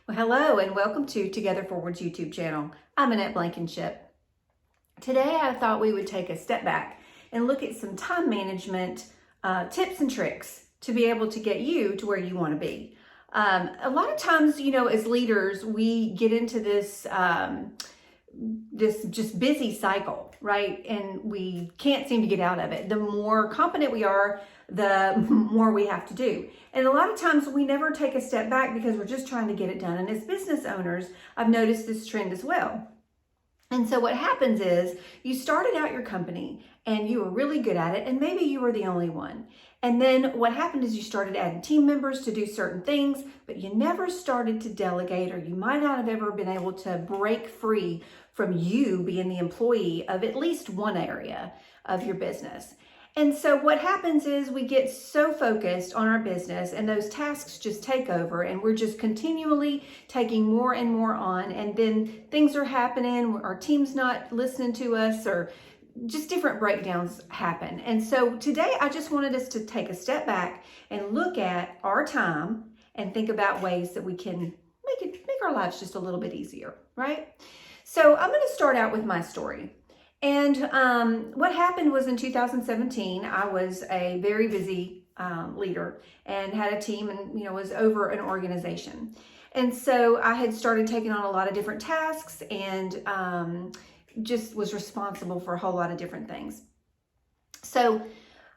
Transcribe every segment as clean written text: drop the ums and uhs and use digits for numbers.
Well, hello and welcome to Together Forward's YouTube channel. I'm Annette Blankenship. Today I thought we would take a step back and look at some time management tips and tricks to be able to get you to where you want to be. A lot of times, as leaders, we get into this just busy cycle, right? And we can't seem to get out of it. The more competent we are, the more we have to do. And a lot of times we never take a step back because we're just trying to get it done. And as business owners, I've noticed this trend as well. And so what happens is you started out your company and you were really good at it, and maybe you were the only one. And then what happened is you started adding team members to do certain things, but you never started to delegate, or you might not have ever been able to break free from you being the employee of at least one area of your business. And so what happens is we get so focused on our business and those tasks just take over, and we're just continually taking more and more on, and then things are happening, our team's not listening to us, or just different breakdowns happen. And so today I just wanted us to take a step back and look at our time and think about ways that we can make our lives just a little bit easier, right? So I'm going to start out with my story. And what happened was in 2017, I was a very busy leader and had a team and, was over an organization. And so I had started taking on a lot of different tasks and just was responsible for a whole lot of different things. So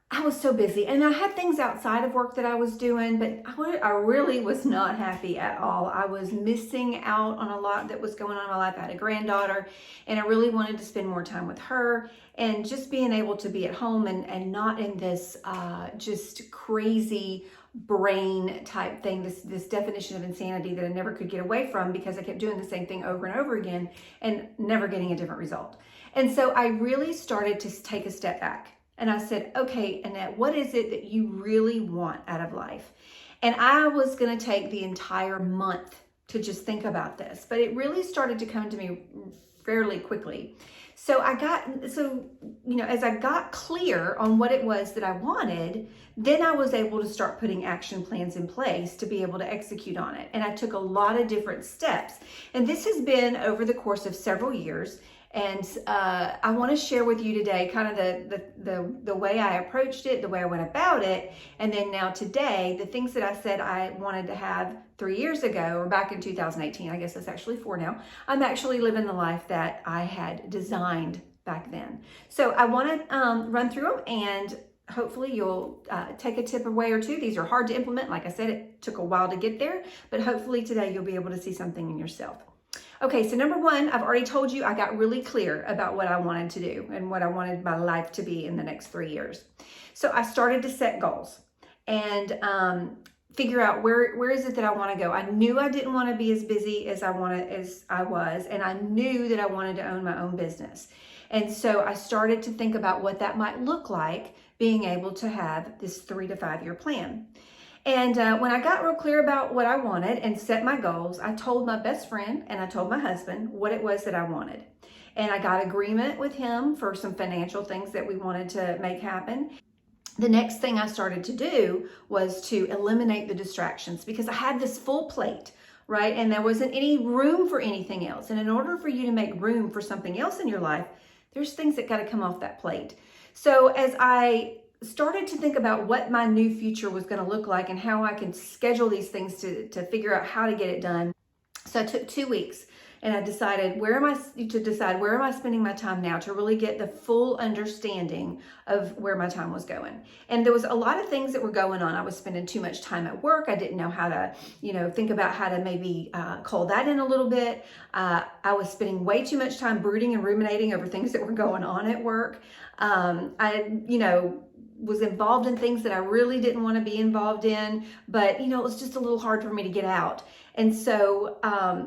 I was so busy, and I had things outside of work that I was doing, but I really was not happy at all. I was missing out on a lot that was going on in my life. I had a granddaughter, and I really wanted to spend more time with her, and just being able to be at home and not in this just crazy brain type thing, this definition of insanity that I never could get away from because I kept doing the same thing over and over again and never getting a different result. And so I really started to take a step back. And I said, okay, Annette, what is it that you really want out of life? And I was going to take the entire month to just think about this, but it really started to come to me fairly quickly. So as I got clear on what it was that I wanted, then I was able to start putting action plans in place to be able to execute on it. And I took a lot of different steps. And this has been over the course of several years. And I want to share with you today kind of the way I approached it, the way I went about it, and then now today, the things that I said I wanted to have 3 years ago, or back in 2018, I guess that's actually 4 now, I'm actually living the life that I had designed back then. So I want to run through them, and hopefully you'll take a tip away or two. These are hard to implement. Like I said, it took a while to get there, but hopefully today you'll be able to see something in yourself. Okay, so number one, I've already told you I got really clear about what I wanted to do and what I wanted my life to be in the next 3 years. So I started to set goals and figure out where is it that I want to go. I knew I didn't want to be as busy as I was, and I knew that I wanted to own my own business. And so I started to think about what that might look like, being able to have this 3 to 5 year plan. And when I got real clear about what I wanted and set my goals, I told my best friend and I told my husband what it was that I wanted. And I got agreement with him for some financial things that we wanted to make happen. The next thing I started to do was to eliminate the distractions, because I had this full plate, right? And there wasn't any room for anything else. And in order for you to make room for something else in your life, there's things that got to come off that plate. So as I started to think about what my new future was going to look like and how I can schedule these things to figure out how to get it done. So I took 2 weeks and I decided where am I spending my time now to really get the full understanding of where my time was going. And there was a lot of things that were going on. I was spending too much time at work. I didn't know how to, think about how to maybe cull that in a little bit. I was spending way too much time brooding and ruminating over things that were going on at work. I was involved in things that I really didn't want to be involved in, but it was just a little hard for me to get out. And so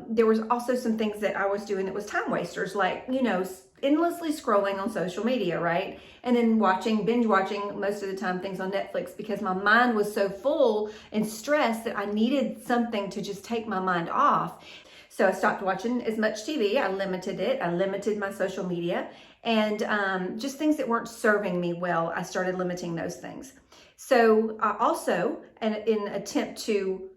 there was also some things that I was doing that was time wasters, like endlessly scrolling on social media, right? And then binge watching most of the time things on Netflix, because my mind was so full and stressed that I needed something to just take my mind off. So I stopped watching as much TV. I limited it. I limited my social media. And just things that weren't serving me well, I started limiting those things. So also, in an attempt to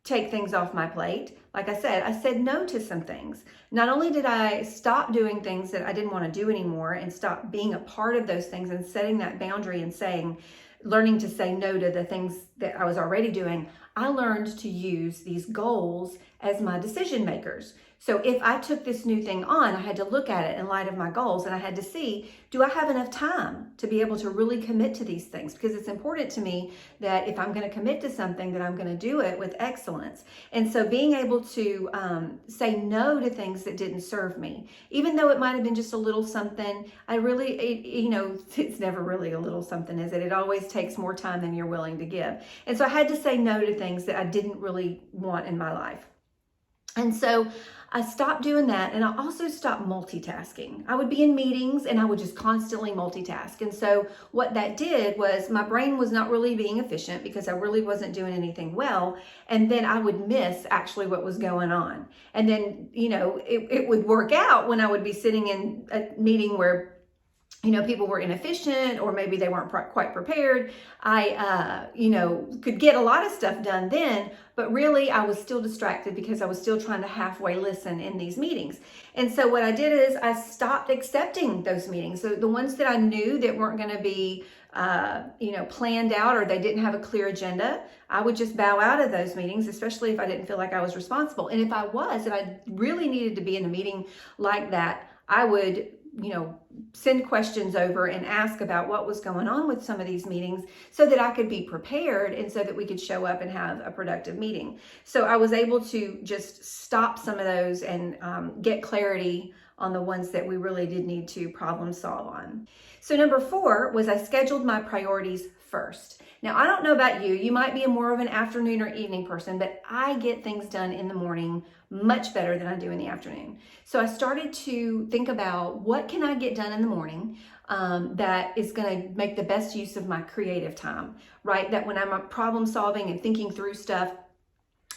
take things off my plate. Like I said no to some things. Not only did I stop doing things that I didn't want to do anymore and stop being a part of those things and setting that boundary and learning to say no to the things that I was already doing, I learned to use these goals as my decision makers. So if I took this new thing on, I had to look at it in light of my goals, and I had to see, do I have enough time to be able to really commit to these things? Because it's important to me that if I'm going to commit to something, that I'm going to do it with excellence. And so being able to say no to things that didn't serve me, even though it might have been just a little something, it's never really a little something, is it? It always takes more time than you're willing to give. And so I had to say no to things that I didn't really want in my life. And so I stopped doing that, and I also stopped multitasking. I would be in meetings and I would just constantly multitask. And so what that did was my brain was not really being efficient because I really wasn't doing anything well. And then I would miss actually what was going on. And then, it would work out when I would be sitting in a meeting where people were inefficient, or maybe they weren't quite prepared. I, could get a lot of stuff done then, but really I was still distracted because I was still trying to halfway listen in these meetings. And so what I did is I stopped accepting those meetings. So the ones that I knew that weren't going to be, planned out, or they didn't have a clear agenda, I would just bow out of those meetings, especially if I didn't feel like I was responsible. And if I really needed to be in a meeting like that, I would send questions over and ask about what was going on with some of these meetings so that I could be prepared and so that we could show up and have a productive meeting. So I was able to just stop some of those and get clarity on the ones that we really did need to problem solve on. So number 4 was I scheduled my priorities first. Now, I don't know about you. You might be more of an afternoon or evening person, but I get things done in the morning much better than I do in the afternoon. So I started to think about what can I get done in the morning that is going to make the best use of my creative time, right? That when I'm problem solving and thinking through stuff.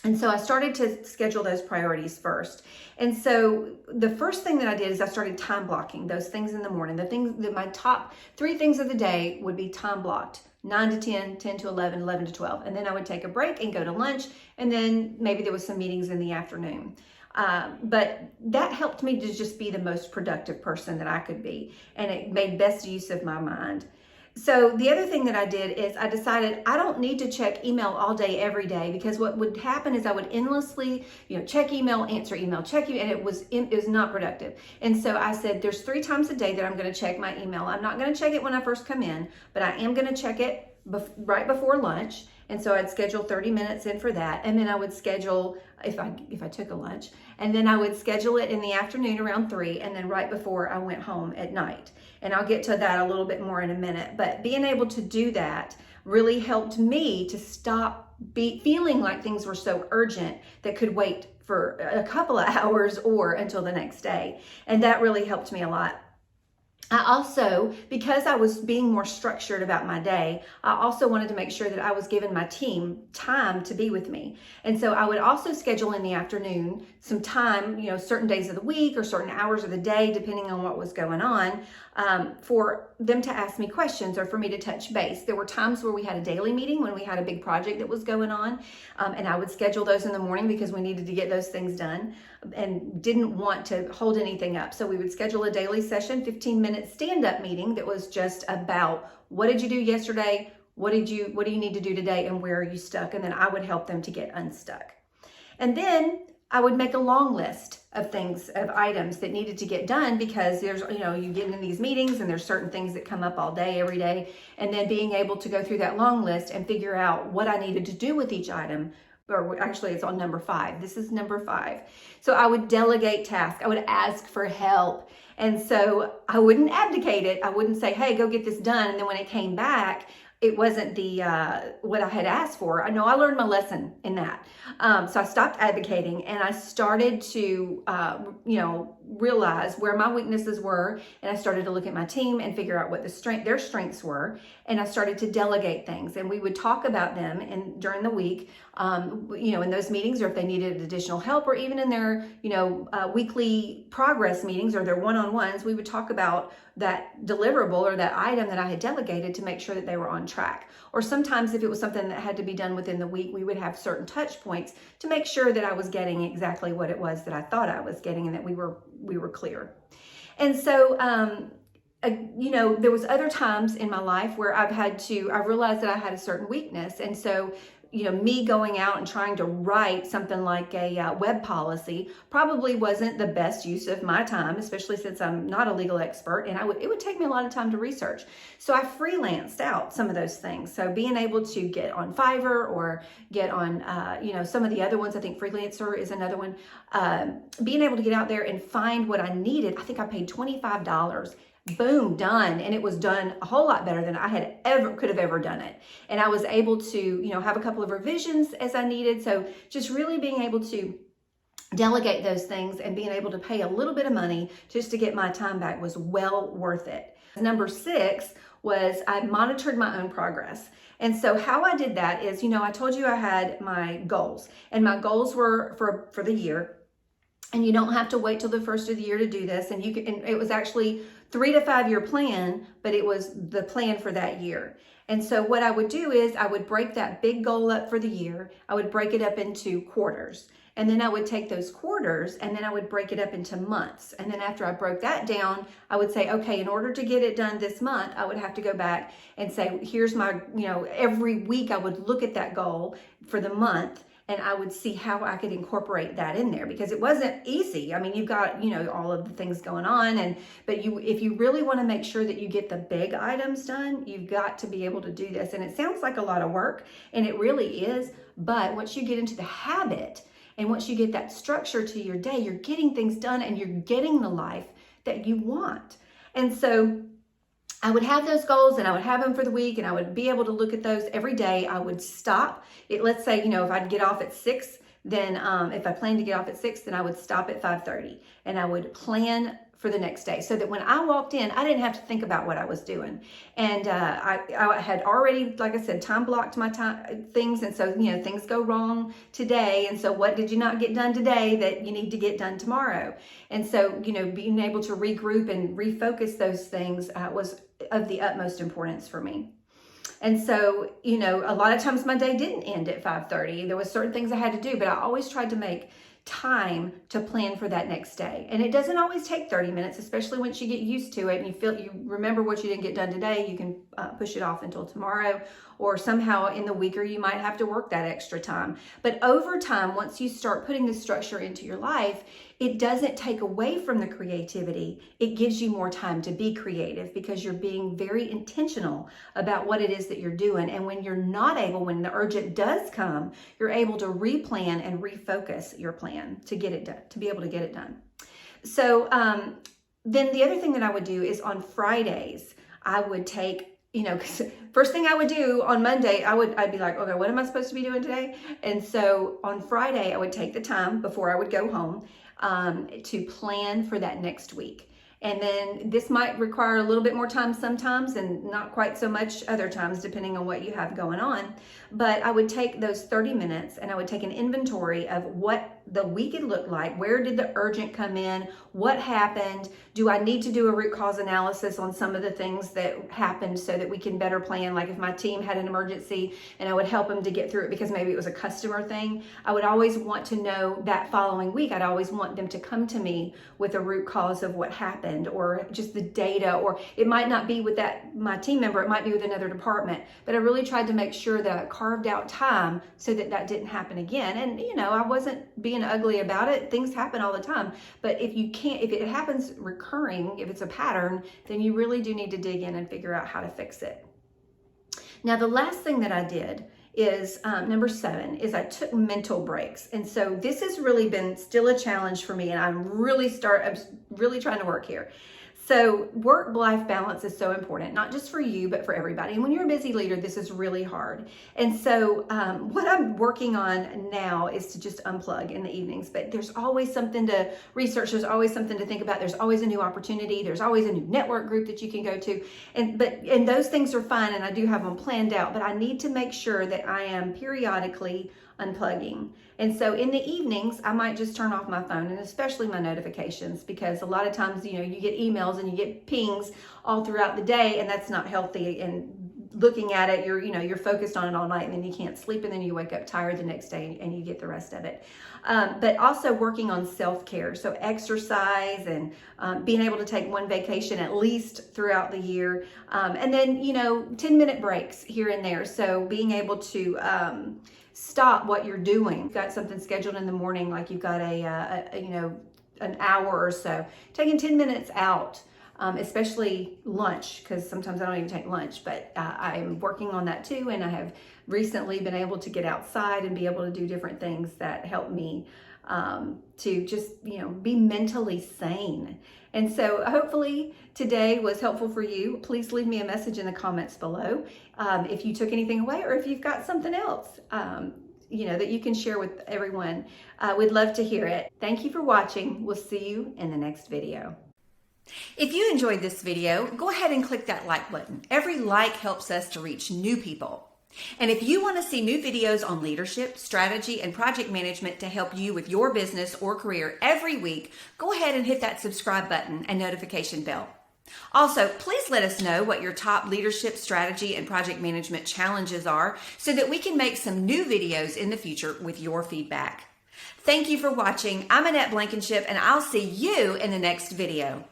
And so I started to schedule those priorities first. And so the first thing that I did is I started time blocking those things in the morning. The things that my top 3 things of the day would be time blocked. 9 to 10, 10 to 11, 11 to 12. And then I would take a break and go to lunch. And then maybe there was some meetings in the afternoon. But that helped me to just be the most productive person that I could be. And it made best use of my mind. So the other thing that I did is I decided I don't need to check email all day, every day, because what would happen is I would endlessly, check email, answer email, check you, and it was not productive. And so I said, there's 3 times a day that I'm going to check my email. I'm not going to check it when I first come in, but I am going to check it right before lunch. And so I'd schedule 30 minutes in for that. And then I would schedule, if I took a lunch, and then I would schedule it in the afternoon around 3, and then right before I went home at night. And I'll get to that a little bit more in a minute. But being able to do that really helped me to stop feeling like things were so urgent that could wait for a couple of hours or until the next day. And that really helped me a lot. I also, because I was being more structured about my day, I also wanted to make sure that I was giving my team time to be with me. And so I would also schedule in the afternoon some time, certain days of the week or certain hours of the day, depending on what was going on, for them to ask me questions or for me to touch base. There were times where we had a daily meeting when we had a big project that was going on, and I would schedule those in the morning because we needed to get those things done and didn't want to hold anything up. So we would schedule a daily session, 15-minute stand-up meeting that was just about what did you do yesterday, what do you need to do today, and where are you stuck? And then I would help them to get unstuck. And then I would make a long list of items that needed to get done, because there's, you get in these meetings and there's certain things that come up all day, every day. And then being able to go through that long list and figure out what I needed to do with each item, or actually it's on number 5. This is number 5. So I would delegate tasks. I would ask for help. And so I wouldn't abdicate it. I wouldn't say, hey, go get this done. And then when it came back, it wasn't what I had asked for. I know I learned my lesson in that. So I stopped advocating, and I started to, realize where my weaknesses were. And I started to look at my team and figure out what their strengths were. And I started to delegate things, and we would talk about them during the week, in those meetings, or if they needed additional help, or even in their, weekly progress meetings or their one-on-ones, we would talk about that deliverable or that item that I had delegated to make sure that they were on track. Or sometimes if it was something that had to be done within the week, we would have certain touch points to make sure that I was getting exactly what it was that I thought I was getting and that we were clear. And so, there was other times in my life where I realized that I had a certain weakness. And so, me going out and trying to write something like a web policy probably wasn't the best use of my time, especially since I'm not a legal expert, and it would take me a lot of time to research. So I freelanced out some of those things. So being able to get on Fiverr or get on, some of the other ones, I think Freelancer is another one, being able to get out there and find what I needed. I think I paid $25. Boom, done. And it was done a whole lot better than I could have ever done it. And I was able to, have a couple of revisions as I needed. So just really being able to delegate those things and being able to pay a little bit of money just to get my time back was well worth it. Number 6 was I monitored my own progress. And so how I did that is, I told you I had my goals, and my goals were for the year. And you don't have to wait till the first of the year to do this. And it was actually 3 to 5 year plan, but it was the plan for that year. And so what I would do is I would break that big goal up for the year. I would break it up into quarters. And then I would take those quarters and then I would break it up into months. And then after I broke that down, I would say, okay, in order to get it done this month, I would have to go back and say, here's my, every week I would look at that goal for the month. And I would see how I could incorporate that in there, because it wasn't easy. I mean, you've got, all of the things going on, but if you really want to make sure that you get the big items done, you've got to be able to do this. And it sounds like a lot of work, and it really is. But once you get into the habit and once you get that structure to your day, you're getting things done and you're getting the life that you want. And so I would have those goals and I would have them for the week, and I would be able to look at those every day. I would stop it. Let's say, if I'd get off at 6, then if I planned to get off at 6, then I would stop at 5:30 and I would plan for the next day, so that when I walked in, I didn't have to think about what I was doing. And I had already, like I said, time blocked my time things. And so, things go wrong today. And so what did you not get done today that you need to get done tomorrow? And so, being able to regroup and refocus those things was of the utmost importance for me. And so, a lot of times my day didn't end at 5:30. There was certain things I had to do, but I always tried to make time to plan for that next day. And it doesn't always take 30 minutes, especially once you get used to it and you remember what you didn't get done today. You can push it off until tomorrow, or somehow in the week, or you might have to work that extra time. But over time, once you start putting this structure into your life, it doesn't take away from the creativity. It gives you more time to be creative, because you're being very intentional about what it is that you're doing. And when you're not able, when the urgent does come, you're able to replan and refocus your plan to get it done, to be able to get it done. So then the other thing that I would do is on Fridays, I would take, because first thing I would do on Monday, I'd be like, okay, what am I supposed to be doing today? And so on Friday, I would take the time before I would go home to plan for that next week. And then this might require a little bit more time sometimes and not quite so much other times, depending on what you have going on. But I would take those 30 minutes and I would take an inventory of what the week had looked like. Where did the urgent come in? What happened? Do I need to do a root cause analysis on some of the things that happened so that we can better plan? Like if my team had an emergency and I would help them to get through it because maybe it was a customer thing, I would always want to know that following week. I'd always want them to come to me with a root cause of what happened, or just the data, or it might not be with my team member, it might be with another department. But I really tried to make sure that I carved out time so that that didn't happen again. And I wasn't being ugly about it. Things happen all the time. But if it happens recurring, if it's a pattern, then you really do need to dig in and figure out how to fix it. Now, the last thing that I did is number 7 is I took mental breaks. And so this has really been still a challenge for me, and I'm really trying to work here. So work-life balance is so important, not just for you, but for everybody. And when you're a busy leader, this is really hard. And so what I'm working on now is to just unplug in the evenings. But there's always something to research. There's always something to think about. There's always a new opportunity. There's always a new network group that you can go to. And those things are fine, and I do have them planned out. But I need to make sure that I am periodically unplugging. And so in the evenings, I might just turn off my phone, and especially my notifications, because a lot of times, you get emails and you get pings all throughout the day, and that's not healthy. And looking at it, you're focused on it all night, and then you can't sleep, and then you wake up tired the next day and you get the rest of it. But also working on self-care, so exercise and being able to take one vacation at least throughout the year, and then 10-minute breaks here and there. So being able to stop what you're doing. You've got something scheduled in the morning, like you've got an hour or so, taking 10 minutes out. Especially lunch, because sometimes I don't even take lunch, but I'm working on that too. And I have recently been able to get outside and be able to do different things that help me to just, be mentally sane. And so hopefully today was helpful for you. Please leave me a message in the comments below if you took anything away, or if you've got something else that you can share with everyone. We'd love to hear it. Thank you for watching. We'll see you in the next video. If you enjoyed this video, go ahead and click that like button. Every like helps us to reach new people. And if you want to see new videos on leadership, strategy, and project management to help you with your business or career every week, go ahead and hit that subscribe button and notification bell. Also, please let us know what your top leadership, strategy, and project management challenges are so that we can make some new videos in the future with your feedback. Thank you for watching. I'm Annette Blankenship, and I'll see you in the next video.